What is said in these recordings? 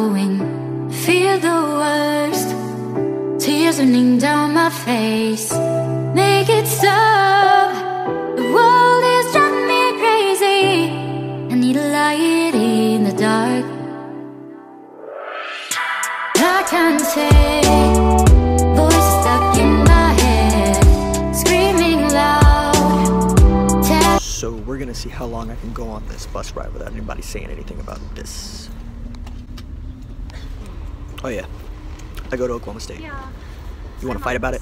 going. Feel the worst. Tears running down my face. Make it stop. The world is driving me crazy. I need a light in the dark. I can't take voices stuck in my head, screaming loud. So we're gonna see how long I can go on this bus ride without anybody saying anything about this. Oh yeah, I go to Oklahoma State. Yeah. You want to fight about it?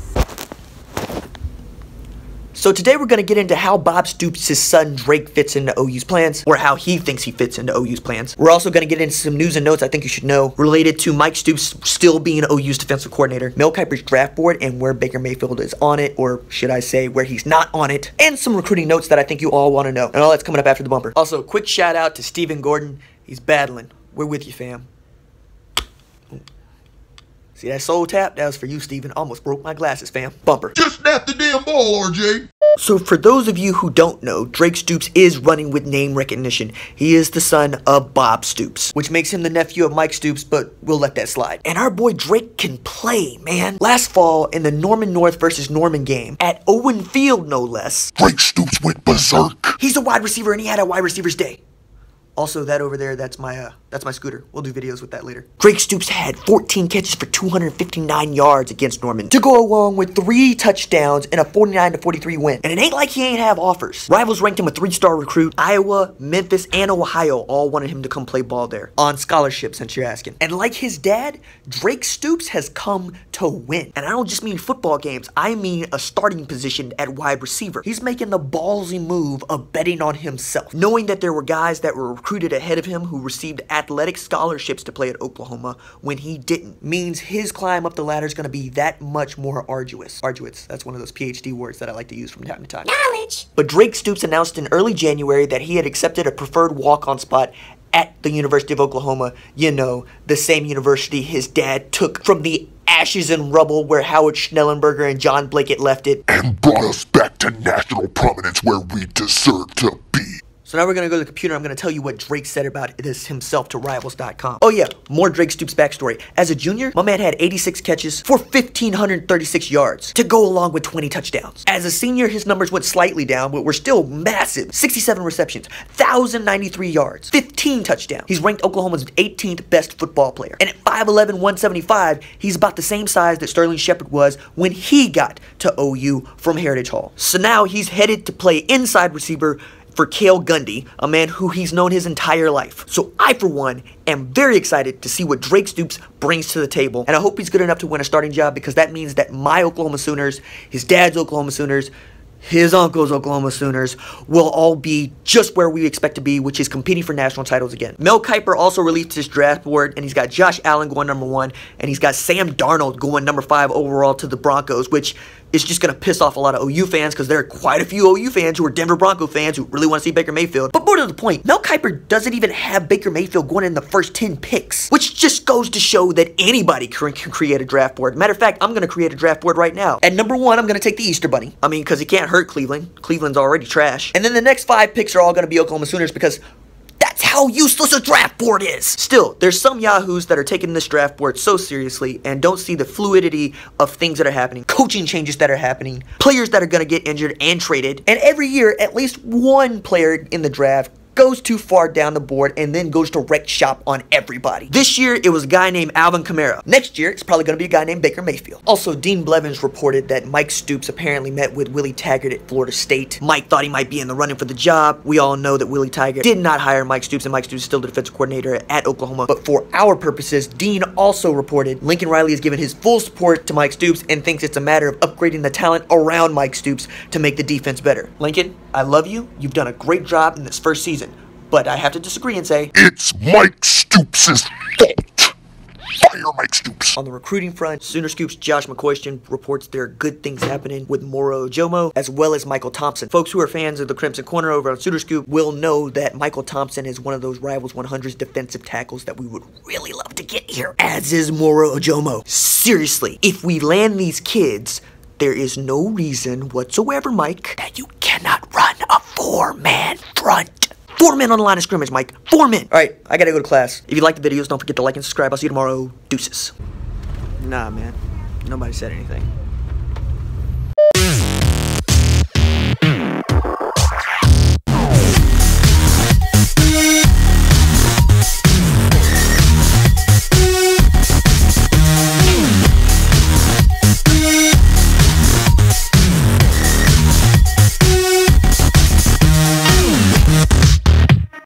So today we're going to get into how Bob Stoops' son Drake fits into OU's plans, or how he thinks he fits into OU's plans. We're also going to get into some news and notes I think you should know related to Mike Stoops still being OU's defensive coordinator, Mel Kiper's draft board and where Baker Mayfield is on it, or should I say where he's not on it, and some recruiting notes that I think you all want to know. And all that's coming up after the bumper. Also, quick shout out to Stephen Gordon. He's battling. We're with you, fam. See that soul tap? That was for you, Steven. Almost broke my glasses, fam. Bumper. Just snap the damn ball, RJ. So for those of you who don't know, Drake Stoops is running with name recognition. He is the son of Bob Stoops, which makes him the nephew of Mike Stoops, but we'll let that slide. And our boy Drake can play, man. Last fall, in the Norman North versus Norman game, at Owen Field no less, Drake Stoops went berserk. he's a wide receiver and he had a wide receiver's day. Also, that over there, that's my scooter. We'll do videos with that later. Drake Stoops had 14 catches for 259 yards against Norman to go along with 3 touchdowns in a 49-43 win. And it ain't like he ain't have offers. Rivals ranked him a 3-star recruit. Iowa, Memphis, and Ohio all wanted him to come play ball there. On scholarship, since you're asking. And like his dad, Drake Stoops has come to win. And I don't just mean football games. I mean a starting position at wide receiver. He's making the ballsy move of betting on himself. Knowing that there were guys that were recruited ahead of him who received athletic scholarships to play at Oklahoma when he didn't, means his climb up the ladder is going to be that much more arduous. Arduous, that's one of those PhD words that I like to use from time to time. Knowledge! But Drake Stoops announced in early January that he had accepted a preferred walk-on spot at the University of Oklahoma. You know, the same university his dad took from the ashes and rubble where Howard Schnellenberger and John Blackett left it, And brought us back to national prominence where we deserve to be. So now we're going to go to the computer. I'm going to tell you what Drake said about this himself to Rivals.com. Oh yeah, more Drake Stoops backstory. As a junior, my man had 86 catches for 1,536 yards to go along with 20 touchdowns. As a senior, his numbers went slightly down, but were still massive. 67 receptions, 1,093 yards, 15 touchdowns. He's ranked Oklahoma's 18th best football player. And at 5'11", 175, he's about the same size that Sterling Shepard was when he got to OU from Heritage Hall. So now he's headed to play inside receiver for Cale Gundy, a man who he's known his entire life. So I, for one, am very excited to see what Drake Stoops brings to the table, and I hope he's good enough to win a starting job, because that means that my Oklahoma Sooners, his dad's Oklahoma Sooners, his uncle's Oklahoma Sooners will all be just where we expect to be, which is competing for national titles again. Mel Kiper also released his draft board, and he's got Josh Allen going #1, and he's got Sam Darnold going #5 overall to the Broncos, which is just going to piss off a lot of OU fans, because there are quite a few OU fans who are Denver Bronco fans who really want to see Baker Mayfield. But more to the point, Mel Kiper doesn't even have Baker Mayfield going in the first 10 picks, which just goes to show that anybody can create a draft board. Matter of fact, I'm going to create a draft board right now. At #1, I'm going to take the Easter Bunny. I mean, because he can't hurt Cleveland. Cleveland's already trash. And then the next 5 picks are all going to be Oklahoma Sooners, because that's how useless a draft board is. Still, there's some yahoos that are taking this draft board so seriously and don't see the fluidity of things that are happening, coaching changes that are happening, players that are going to get injured and traded. And every year, at least one player in the draft goes too far down the board and then goes to wreck shop on everybody. This year, it was a guy named Alvin Kamara. Next year, it's probably going to be a guy named Baker Mayfield. Also, Dean Blevins reported that Mike Stoops apparently met with Willie Taggart at Florida State. Mike thought he might be in the running for the job. We all know that Willie Taggart did not hire Mike Stoops, and Mike Stoops is still the defensive coordinator at Oklahoma. But for our purposes, Dean also reported Lincoln Riley has given his full support to Mike Stoops and thinks it's a matter of upgrading the talent around Mike Stoops to make the defense better. Lincoln, I love you. You've done a great job in this first season. But I have to disagree and say, It's Mike Stoops' fault. Fire Mike Stoops. On the recruiting front, Sooner Scoop's Josh McCoystian reports there are good things happening with Moro Ojomo, as well as Michael Thompson. Folks who are fans of the Crimson Corner over on Sooner Scoop will know that Michael Thompson is one of those Rivals 100's defensive tackles that we would really love to get here, as is Moro Ojomo. Seriously, if we land these kids, there is no reason whatsoever, Mike, that you cannot run a 4-man front. 4 men on the line of scrimmage, Mike. 4 men. All right, I gotta go to class. If you like the videos, don't forget to like and subscribe. I'll see you tomorrow. Deuces. Nah, man. Nobody said anything.